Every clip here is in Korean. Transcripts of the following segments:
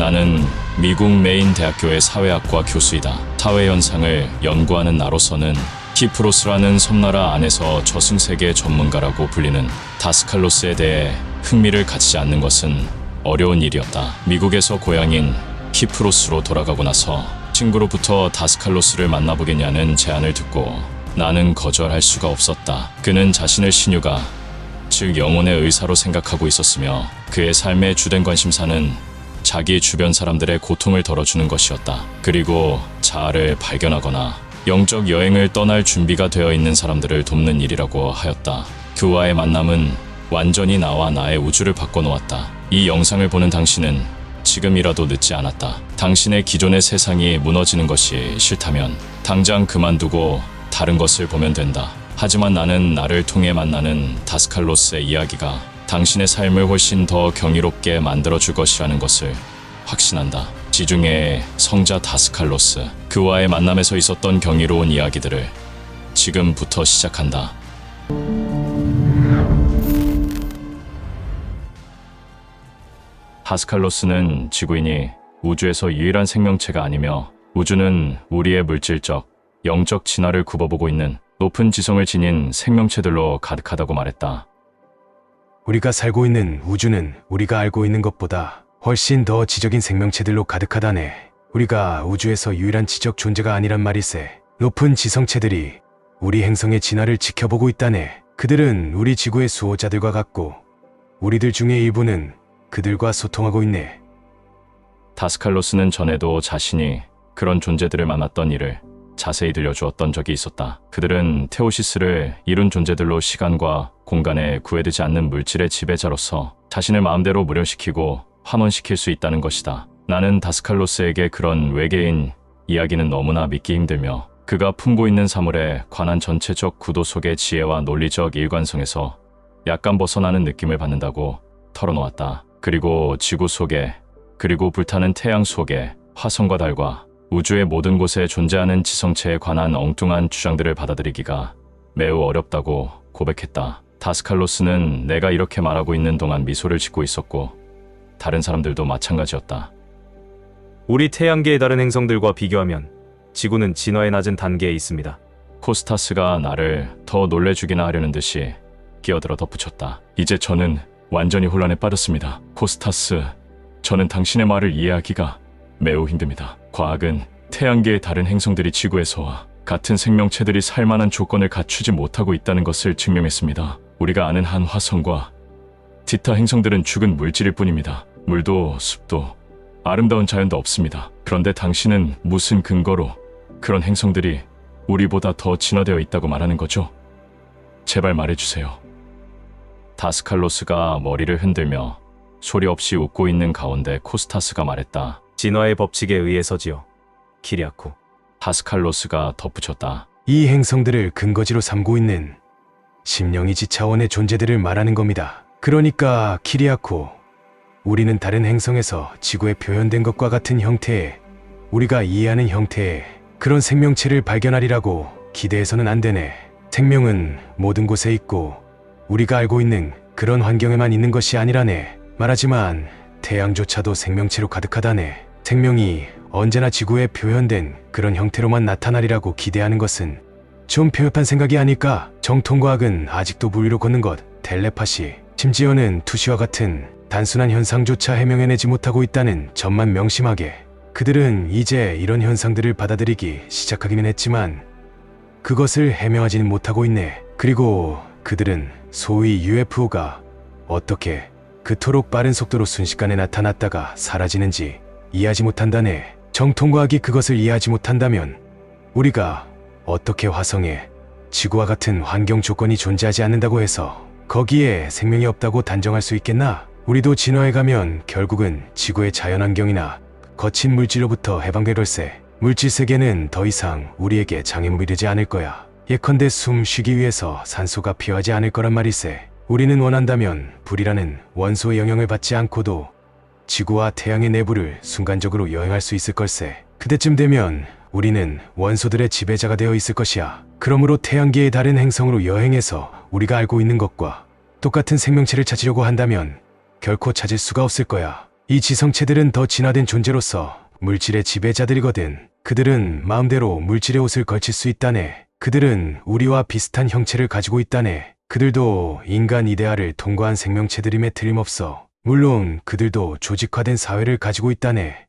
나는 미국 메인 대학교의 사회학과 교수이다. 사회 현상을 연구하는 나로서는 키프로스라는 섬나라 안에서 저승세계 전문가라고 불리는 다스칼로스에 대해 흥미를 갖지 않는 것은 어려운 일이었다. 미국에서 고향인 키프로스로 돌아가고 나서 친구로부터 다스칼로스를 만나보겠냐는 제안을 듣고 나는 거절할 수가 없었다. 그는 자신을 신유가, 즉 영혼의 의사로 생각하고 있었으며 그의 삶의 주된 관심사는 자기 주변 사람들의 고통을 덜어주는 것이었다. 그리고 자아를 발견하거나 영적 여행을 떠날 준비가 되어 있는 사람들을 돕는 일이라고 하였다. 그와의 만남은 완전히 나와 나의 우주를 바꿔놓았다. 이 영상을 보는 당신은 지금이라도 늦지 않았다. 당신의 기존의 세상이 무너지는 것이 싫다면 당장 그만두고 다른 것을 보면 된다. 하지만 나는 나를 통해 만나는 다스칼로스의 이야기가 당신의 삶을 훨씬 더 경이롭게 만들어줄 것이라는 것을 확신한다. 지중해의 성자 다스칼로스, 그와의 만남에서 있었던 경이로운 이야기들을 지금부터 시작한다. 다스칼로스는 지구인이 우주에서 유일한 생명체가 아니며 우주는 우리의 물질적, 영적 진화를 굽어보고 있는 높은 지성을 지닌 생명체들로 가득하다고 말했다. 우리가 살고 있는 우주는 우리가 알고 있는 것보다 훨씬 더 지적인 생명체들로 가득하다네. 우리가 우주에서 유일한 지적 존재가 아니란 말일세. 높은 지성체들이 우리 행성의 진화를 지켜보고 있다네. 그들은 우리 지구의 수호자들과 같고 우리들 중에 일부는 그들과 소통하고 있네. 다스칼로스는 전에도 자신이 그런 존재들을 만났던 일을 자세히 들려주었던 적이 있었다. 그들은 테오시스를 이룬 존재들로 시간과 공간에 구애되지 않는 물질의 지배자로서 자신을 마음대로 무력시키고 환원시킬 수 있다는 것이다. 나는 다스칼로스에게 그런 외계인 이야기는 너무나 믿기 힘들며 그가 품고 있는 사물에 관한 전체적 구도 속의 지혜와 논리적 일관성에서 약간 벗어나는 느낌을 받는다고 털어놓았다. 그리고 지구 속에, 그리고 불타는 태양 속에 화성과 달과 우주의 모든 곳에 존재하는 지성체에 관한 엉뚱한 주장들을 받아들이기가 매우 어렵다고 고백했다. 다스칼로스는 내가 이렇게 말하고 있는 동안 미소를 짓고 있었고 다른 사람들도 마찬가지였다. 우리 태양계의 다른 행성들과 비교하면 지구는 진화의 낮은 단계에 있습니다. 코스타스가 나를 더 놀래주기나 하려는 듯이 끼어들어 덧붙였다. 이제 저는 완전히 혼란에 빠졌습니다. 코스타스, 저는 당신의 말을 이해하기가 매우 힘듭니다. 과학은 태양계의 다른 행성들이 지구에서와 같은 생명체들이 살만한 조건을 갖추지 못하고 있다는 것을 증명했습니다. 우리가 아는 한 화성과 기타 행성들은 죽은 물질일 뿐입니다. 물도 숲도 아름다운 자연도 없습니다. 그런데 당신은 무슨 근거로 그런 행성들이 우리보다 더 진화되어 있다고 말하는 거죠? 제발 말해주세요. 다스칼로스가 머리를 흔들며 소리 없이 웃고 있는 가운데 코스타스가 말했다. 진화의 법칙에 의해서지요. 키리아코. 다스칼로스가 덧붙였다. 이 행성들을 근거지로 삼고 있는 심령이지 차원의 존재들을 말하는 겁니다. 그러니까 키리아코, 우리는 다른 행성에서 지구에 표현된 것과 같은 형태의, 우리가 이해하는 형태의 그런 생명체를 발견하리라고 기대해서는 안 되네. 생명은 모든 곳에 있고 우리가 알고 있는 그런 환경에만 있는 것이 아니라네. 말하지만 태양조차도 생명체로 가득하다네. 생명이 언제나 지구에 표현된 그런 형태로만 나타나리라고 기대하는 것은 좀 표협한 생각이 아닐까? 정통과학은 아직도 물리로 걷는 것, 텔레파시, 심지어는 투시와 같은 단순한 현상조차 해명해내지 못하고 있다는 점만 명심하게. 그들은 이제 이런 현상들을 받아들이기 시작하기는 했지만 그것을 해명하지는 못하고 있네. 그리고 그들은 소위 UFO가 어떻게 그토록 빠른 속도로 순식간에 나타났다가 사라지는지 이해하지 못한다네. 정통과학이 그것을 이해하지 못한다면 우리가 어떻게 화성에 지구와 같은 환경 조건이 존재하지 않는다고 해서 거기에 생명이 없다고 단정할 수 있겠나? 우리도 진화해가면 결국은 지구의 자연환경이나 거친 물질로부터 해방될 걸세. 물질 세계는 더 이상 우리에게 장애물이 되지 않을 거야. 예컨대 숨 쉬기 위해서 산소가 필요하지 않을 거란 말일세. 우리는 원한다면 불이라는 원소의 영향을 받지 않고도 지구와 태양의 내부를 순간적으로 여행할 수 있을 걸세. 그때쯤 되면 우리는 원소들의 지배자가 되어 있을 것이야. 그러므로 태양계의 다른 행성으로 여행해서 우리가 알고 있는 것과 똑같은 생명체를 찾으려고 한다면 결코 찾을 수가 없을 거야. 이 지성체들은 더 진화된 존재로서 물질의 지배자들이거든. 그들은 마음대로 물질의 옷을 걸칠 수 있다네. 그들은 우리와 비슷한 형체를 가지고 있다네. 그들도 인간 이데아를 통과한 생명체들임에 틀림없어. 물론 그들도 조직화된 사회를 가지고 있다네.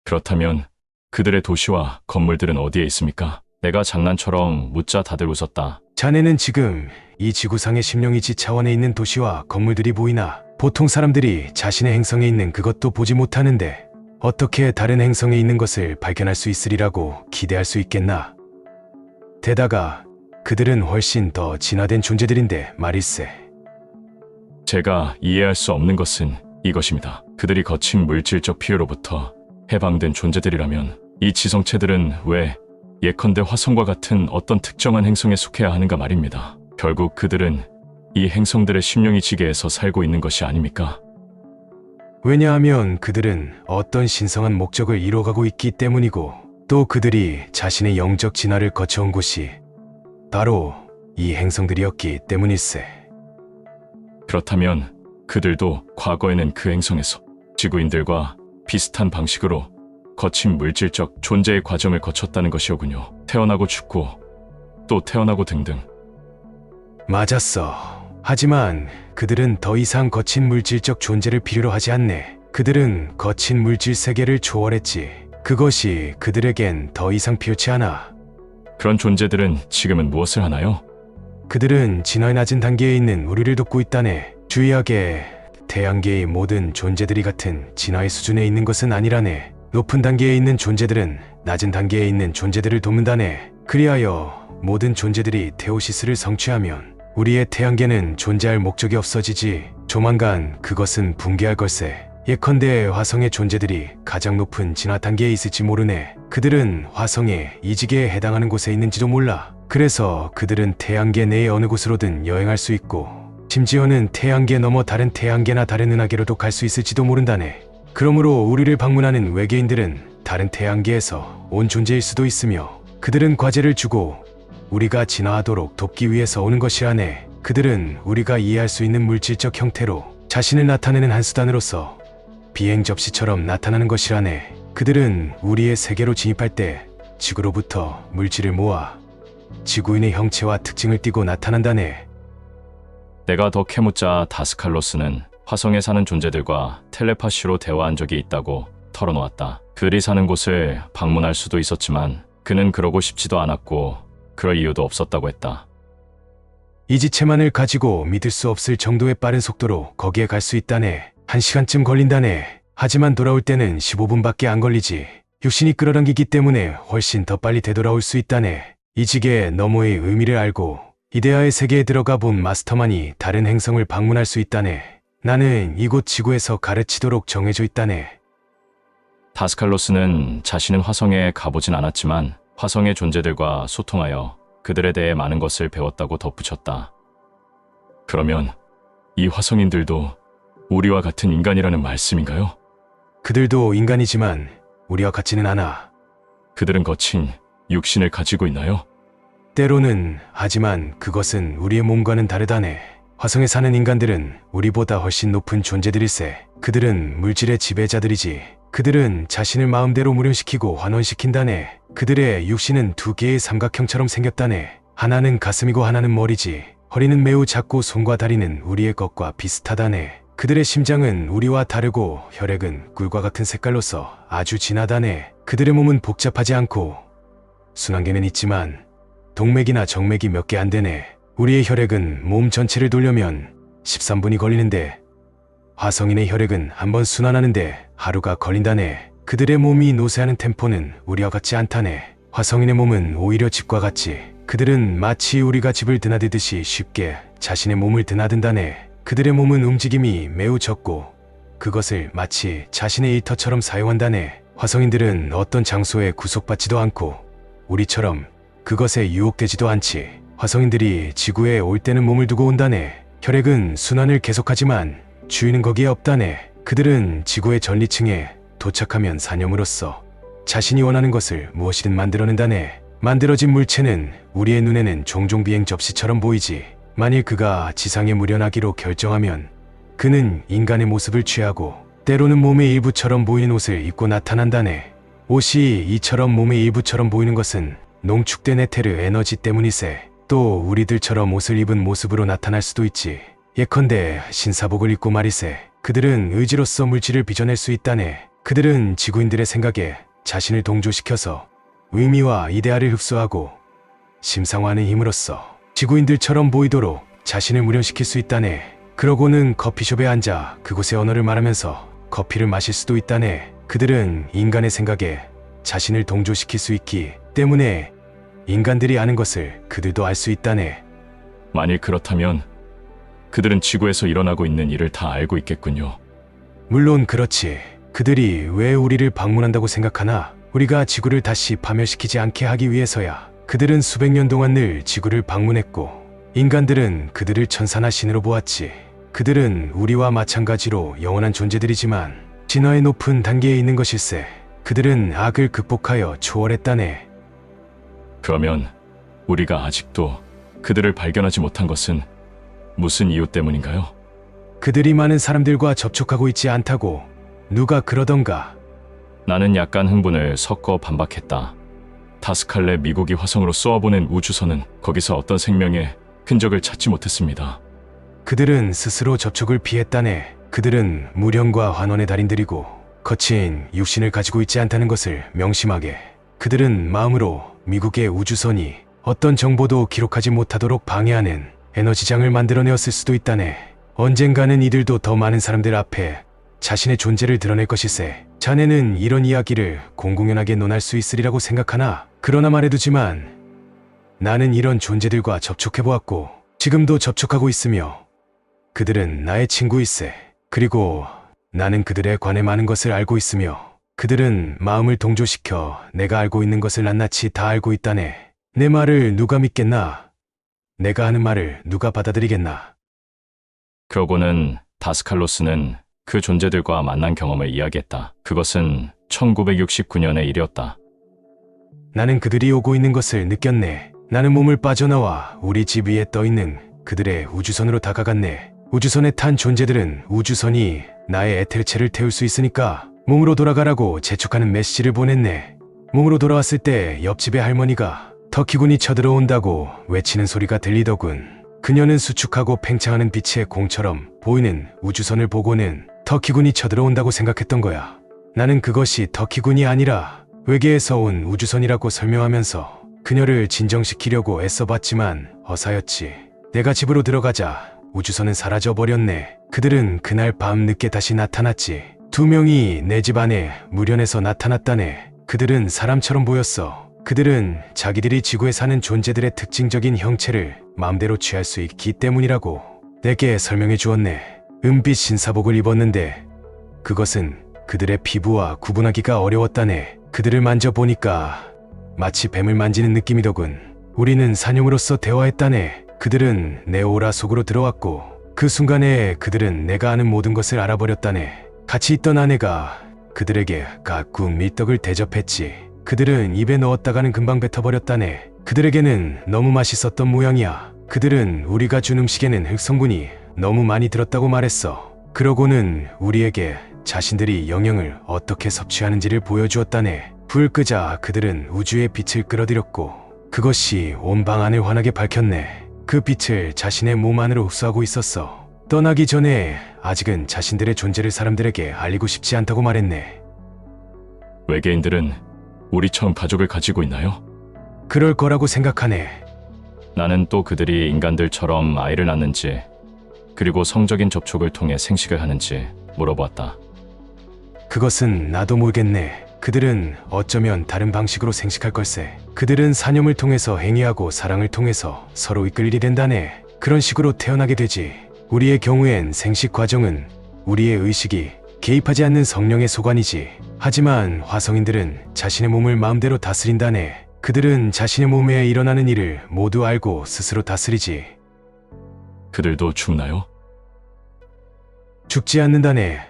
그렇다면 그들의 도시와 건물들은 어디에 있습니까? 내가 장난처럼 묻자 다들 웃었다. 자네는 지금 이 지구상의 심령이지 차원에 있는 도시와 건물들이 보이나? 보통 사람들이 자신의 행성에 있는 그것도 보지 못하는데 어떻게 다른 행성에 있는 것을 발견할 수 있으리라고 기대할 수 있겠나? 게다가 그들은 훨씬 더 진화된 존재들인데 말일세. 제가 이해할 수 없는 것은 이것입니다. 그들이 거친 물질적 피해로부터 해방된 존재들이라면 이 지성체들은 왜 예컨대 화성과 같은 어떤 특정한 행성에 속해야 하는가 말입니다. 결국 그들은 이 행성들의 심령이 지계에서 살고 있는 것이 아닙니까? 왜냐하면 그들은 어떤 신성한 목적을 이뤄가고 있기 때문이고 또 그들이 자신의 영적 진화를 거쳐온 곳이 바로 이 행성들이었기 때문일세. 그렇다면 그들도 과거에는 그 행성에서 지구인들과 비슷한 방식으로 거친 물질적 존재의 과정을 거쳤다는 것이오군요. 태어나고 죽고 또 태어나고 등등. 맞았어. 하지만 그들은 더 이상 거친 물질적 존재를 필요로 하지 않네. 그들은 거친 물질 세계를 초월했지. 그것이 그들에겐 더 이상 필요치 않아. 그런 존재들은 지금은 무엇을 하나요? 그들은 진화의 낮은 단계에 있는 우리를 돕고 있다네. 주의하게 태양계의 모든 존재들이 같은 진화의 수준에 있는 것은 아니라네. 높은 단계에 있는 존재들은 낮은 단계에 있는 존재들을 돕는다네. 그리하여 모든 존재들이 테오시스를 성취하면 우리의 태양계는 존재할 목적이 없어지지. 조만간 그것은 붕괴할 걸세. 예컨대 화성의 존재들이 가장 높은 진화 단계에 있을지 모르네. 그들은 화성의 이지계에 해당하는 곳에 있는지도 몰라. 그래서 그들은 태양계 내의 어느 곳으로든 여행할 수 있고 심지어는 태양계 넘어 다른 태양계나 다른 은하계로도 갈 수 있을지도 모른다네. 그러므로 우리를 방문하는 외계인들은 다른 태양계에서 온 존재일 수도 있으며 그들은 과제를 주고 우리가 진화하도록 돕기 위해서 오는 것이라네. 그들은 우리가 이해할 수 있는 물질적 형태로 자신을 나타내는 한 수단으로서 비행 접시처럼 나타나는 것이라네. 그들은 우리의 세계로 진입할 때 지구로부터 물질을 모아 지구인의 형체와 특징을 띠고 나타난다네. 내가 더 캐묻자 다스칼로스는 화성에 사는 존재들과 텔레파시로 대화한 적이 있다고 털어놓았다. 그들이 사는 곳을 방문할 수도 있었지만 그는 그러고 싶지도 않았고 그럴 이유도 없었다고 했다. 이 지체만을 가지고 믿을 수 없을 정도의 빠른 속도로 거기에 갈 수 있다네. 1시간쯤 걸린다네. 하지만 돌아올 때는 15분밖에 안 걸리지. 육신이 끌어당기기 때문에 훨씬 더 빨리 되돌아올 수 있다네. 이 지계의 너머의 의미를 알고 이데아의 세계에 들어가 본 마스터만이 다른 행성을 방문할 수 있다네. 나는 이곳 지구에서 가르치도록 정해져 있다네. 다스칼로스는 자신은 화성에 가보진 않았지만 화성의 존재들과 소통하여 그들에 대해 많은 것을 배웠다고 덧붙였다. 그러면 이 화성인들도 우리와 같은 인간이라는 말씀인가요? 그들도 인간이지만 우리와 같지는 않아. 그들은 거친 육신을 가지고 있나요? 때로는. 하지만 그것은 우리의 몸과는 다르다네. 화성에 사는 인간들은 우리보다 훨씬 높은 존재들일세. 그들은 물질의 지배자들이지. 그들은 자신을 마음대로 무련시키고 환원시킨다네. 그들의 육신은 두 개의 삼각형처럼 생겼다네. 하나는 가슴이고 하나는 머리지. 허리는 매우 작고 손과 다리는 우리의 것과 비슷하다네. 그들의 심장은 우리와 다르고 혈액은 꿀과 같은 색깔로서 아주 진하다네. 그들의 몸은 복잡하지 않고 순환계는 있지만 동맥이나 정맥이 몇 개 안 되네. 우리의 혈액은 몸 전체를 돌려면 13분이 걸리는데 화성인의 혈액은 한 번 순환하는데 하루가 걸린다네. 그들의 몸이 노쇠하는 템포는 우리와 같지 않다네. 화성인의 몸은 오히려 집과 같지. 그들은 마치 우리가 집을 드나들듯이 쉽게 자신의 몸을 드나든다네. 그들의 몸은 움직임이 매우 적고 그것을 마치 자신의 일터처럼 사용한다네. 화성인들은 어떤 장소에 구속받지도 않고 우리처럼 그것에 유혹되지도 않지. 화성인들이 지구에 올 때는 몸을 두고 온다네. 혈액은 순환을 계속하지만 주인은 거기에 없다네. 그들은 지구의 전리층에 도착하면 사념으로써 자신이 원하는 것을 무엇이든 만들어낸다네. 만들어진 물체는 우리의 눈에는 종종 비행 접시처럼 보이지. 만일 그가 지상에 무련하기로 결정하면 그는 인간의 모습을 취하고 때로는 몸의 일부처럼 보이는 옷을 입고 나타난다네. 옷이 이처럼 몸의 일부처럼 보이는 것은 농축된 에테르 에너지 때문이세. 또 우리들처럼 옷을 입은 모습으로 나타날 수도 있지. 예컨대 신사복을 입고 말이세. 그들은 의지로서 물질을 빚어낼 수 있다네. 그들은 지구인들의 생각에 자신을 동조시켜서 의미와 이데아를 흡수하고 심상화하는 힘으로써 지구인들처럼 보이도록 자신을 무련시킬 수 있다네. 그러고는 커피숍에 앉아 그곳의 언어를 말하면서 커피를 마실 수도 있다네. 그들은 인간의 생각에 자신을 동조시킬 수 있기 때문에 인간들이 아는 것을 그들도 알 수 있다네. 만일 그렇다면 그들은 지구에서 일어나고 있는 일을 다 알고 있겠군요. 물론 그렇지. 그들이 왜 우리를 방문한다고 생각하나? 우리가 지구를 다시 파멸시키지 않게 하기 위해서야. 그들은 수백 년 동안 늘 지구를 방문했고 인간들은 그들을 천사나 신으로 보았지. 그들은 우리와 마찬가지로 영원한 존재들이지만 진화의 높은 단계에 있는 것일세. 그들은 악을 극복하여 초월했다네. 그러면 우리가 아직도 그들을 발견하지 못한 것은 무슨 이유 때문인가요? 그들이 많은 사람들과 접촉하고 있지 않다고 누가 그러던가. 나는 약간 흥분을 섞어 반박했다. 다스칼레 미국이 화성으로 쏘아보낸 우주선은 거기서 어떤 생명의 흔적을 찾지 못했습니다. 그들은 스스로 접촉을 피했다네. 그들은 무령과 환원의 달인들이고 거친 육신을 가지고 있지 않다는 것을 명심하게. 그들은 마음으로 미국의 우주선이 어떤 정보도 기록하지 못하도록 방해하는 에너지장을 만들어내었을 수도 있다네. 언젠가는 이들도 더 많은 사람들 앞에 자신의 존재를 드러낼 것일세. 자네는 이런 이야기를 공공연하게 논할 수 있으리라고 생각하나? 그러나 말해두지만 나는 이런 존재들과 접촉해보았고 지금도 접촉하고 있으며 그들은 나의 친구일세. 그리고 나는 그들에 관해 많은 것을 알고 있으며 그들은 마음을 동조시켜 내가 알고 있는 것을 낱낱이 다 알고 있다네. 내 말을 누가 믿겠나? 내가 하는 말을 누가 받아들이겠나? 그러고는 다스칼로스는 그 존재들과 만난 경험을 이야기했다. 그것은 1969년의 일이었다. 나는 그들이 오고 있는 것을 느꼈네. 나는 몸을 빠져나와 우리 집 위에 떠있는 그들의 우주선으로 다가갔네. 우주선에 탄 존재들은 우주선이 나의 에테르체를 태울 수 있으니까 몸으로 돌아가라고 재촉하는 메시지를 보냈네. 몸으로 돌아왔을 때 옆집의 할머니가 터키군이 쳐들어온다고 외치는 소리가 들리더군. 그녀는 수축하고 팽창하는 빛의 공처럼 보이는 우주선을 보고는 터키군이 쳐들어온다고 생각했던 거야. 나는 그것이 터키군이 아니라 외계에서 온 우주선이라고 설명하면서 그녀를 진정시키려고 애써봤지만 허사였지. 내가 집으로 들어가자 우주선은 사라져버렸네. 그들은 그날 밤 늦게 다시 나타났지. 2명이 내 집 안에 무련해서 나타났다네. 그들은 사람처럼 보였어. 그들은 자기들이 지구에 사는 존재들의 특징적인 형체를 마음대로 취할 수 있기 때문이라고 내게 설명해 주었네. 은빛 신사복을 입었는데 그것은 그들의 피부와 구분하기가 어려웠다네. 그들을 만져보니까 마치 뱀을 만지는 느낌이더군. 우리는 사뇽으로서 대화했다네. 그들은 내 오라 속으로 들어왔고 그 순간에 그들은 내가 아는 모든 것을 알아버렸다네. 같이 있던 아내가 그들에게 가꾸 밀떡을 대접했지. 그들은 입에 넣었다가는 금방 뱉어버렸다네. 그들에게는 너무 맛있었던 모양이야. 그들은 우리가 준 음식에는 흑성분이 너무 많이 들었다고 말했어. 그러고는 우리에게 자신들이 영양을 어떻게 섭취하는지를 보여주었다네. 불 끄자 그들은 우주의 빛을 끌어들였고 그것이 온 방 안을 환하게 밝혔네. 그 빛을 자신의 몸 안으로 흡수하고 있었어. 떠나기 전에 아직은 자신들의 존재를 사람들에게 알리고 싶지 않다고 말했네. 외계인들은 우리처럼 가족을 가지고 있나요? 그럴 거라고 생각하네. 나는 또 그들이 인간들처럼 아이를 낳는지 그리고 성적인 접촉을 통해 생식을 하는지 물어보았다. 그것은 나도 모르겠네. 그들은 어쩌면 다른 방식으로 생식할 걸세. 그들은 사념을 통해서 행위하고 사랑을 통해서 서로 이끌 일이 된다네. 그런 식으로 태어나게 되지. 우리의 경우엔 생식 과정은 우리의 의식이 개입하지 않는 성령의 소관이지. 하지만 화성인들은 자신의 몸을 마음대로 다스린다네. 그들은 자신의 몸에 일어나는 일을 모두 알고 스스로 다스리지. 그들도 죽나요? 죽지 않는다네.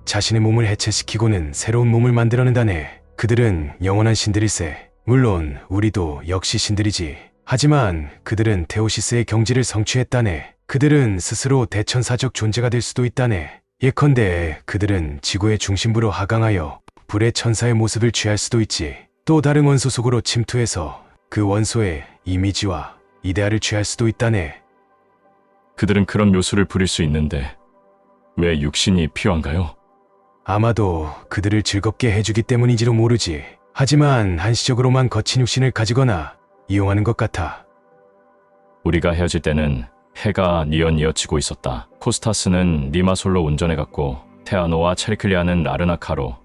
자신의 몸을 해체시키고는 새로운 몸을 만들어낸다네. 그들은 영원한 신들일세. 물론 우리도 역시 신들이지. 하지만 그들은 테오시스의 경지를 성취했다네. 그들은 스스로 대천사적 존재가 될 수도 있다네. 예컨대 그들은 지구의 중심부로 하강하여 불의 천사의 모습을 취할 수도 있지. 또 다른 원소 속으로 침투해서 그 원소의 이미지와 이데아를 취할 수도 있다네. 그들은 그런 묘수를 부릴 수 있는데 왜 육신이 필요한가요? 아마도 그들을 즐겁게 해주기 때문인지도 모르지. 하지만 한시적으로만 거친 육신을 가지거나 이용하는 것 같아. 우리가 헤어질 때는 해가 뉘엿뉘엿 지고 있었다. 코스타스는 리마솔로 운전해갔고 테아노와 체리클리아는 라르나카로,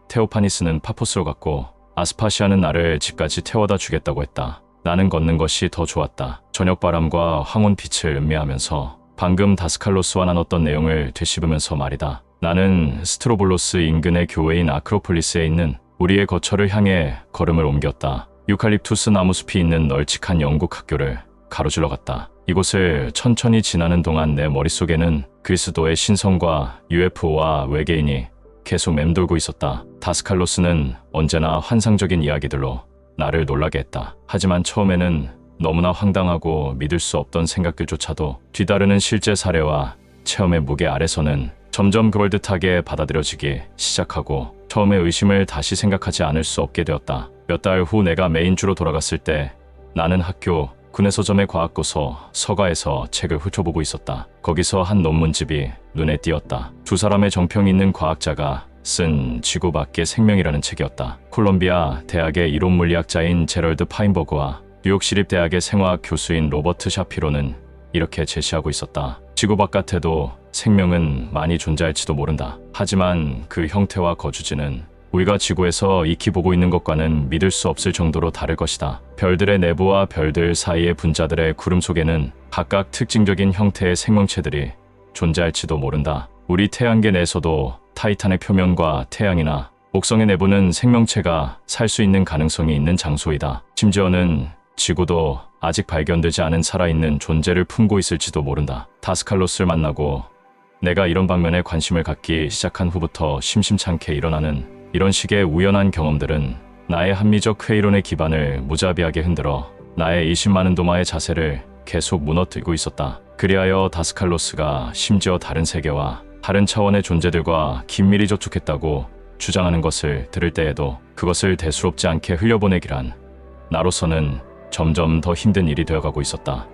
테오파니스는 파포스로 갔고 아스파시아는 나를 집까지 태워다 주겠다고 했다. 나는 걷는 것이 더 좋았다. 저녁바람과 황혼빛을 음미하면서 방금 다스칼로스와 나눴던 내용을 되씹으면서 말이다. 나는 스트로볼로스 인근의 교회인 아크로폴리스에 있는 우리의 거처를 향해 걸음을 옮겼다. 유칼립투스 나무숲이 있는 널찍한 영국 학교를 가로질러 갔다. 이곳을 천천히 지나는 동안 내 머릿속에는 그리스도의 신성과 UFO와 외계인이 계속 맴돌고 있었다. 다스칼로스는 언제나 환상적인 이야기들로 나를 놀라게 했다. 하지만 처음에는 너무나 황당하고 믿을 수 없던 생각들조차도 뒤따르는 실제 사례와 체험의 무게 아래서는 점점 그럴듯하게 받아들여지기 시작하고 처음의 의심을 다시 생각하지 않을 수 없게 되었다. 몇 달 후 내가 메인주로 돌아갔을 때 나는 학교 군의서점의 과학고서 서가에서 책을 훑어보고 있었다. 거기서 한 논문집이 눈에 띄었다. 두 사람의 정평이 있는 과학자가 쓴 지구 밖의 생명이라는 책이었다. 콜롬비아 대학의 이론물리학자인 제럴드 파인버그와 뉴욕시립대학의 생화학 교수인 로버트 샤피로는 이렇게 제시하고 있었다. 지구 바깥에도 생명은 많이 존재할지도 모른다. 하지만 그 형태와 거주지는 우리가 지구에서 익히 보고 있는 것과는 믿을 수 없을 정도로 다를 것이다. 별들의 내부와 별들 사이의 분자들의 구름 속에는 각각 특징적인 형태의 생명체들이 존재할지도 모른다. 우리 태양계 내에서도 타이탄의 표면과 태양이나 목성의 내부는 생명체가 살 수 있는 가능성이 있는 장소이다. 심지어는 지구도 아직 발견되지 않은 살아있는 존재를 품고 있을지도 모른다. 다스칼로스를 만나고 내가 이런 방면에 관심을 갖기 시작한 후부터 심심찮게 일어나는 이런 식의 우연한 경험들은 나의 합리적 회의론의 기반을 무자비하게 흔들어 나의 20만은 도마의 자세를 계속 무너뜨리고 있었다. 그리하여 다스칼로스가 심지어 다른 세계와 다른 차원의 존재들과 긴밀히 접촉했다고 주장하는 것을 들을 때에도 그것을 대수롭지 않게 흘려보내기란 나로서는 점점 더 힘든 일이 되어가고 있었다.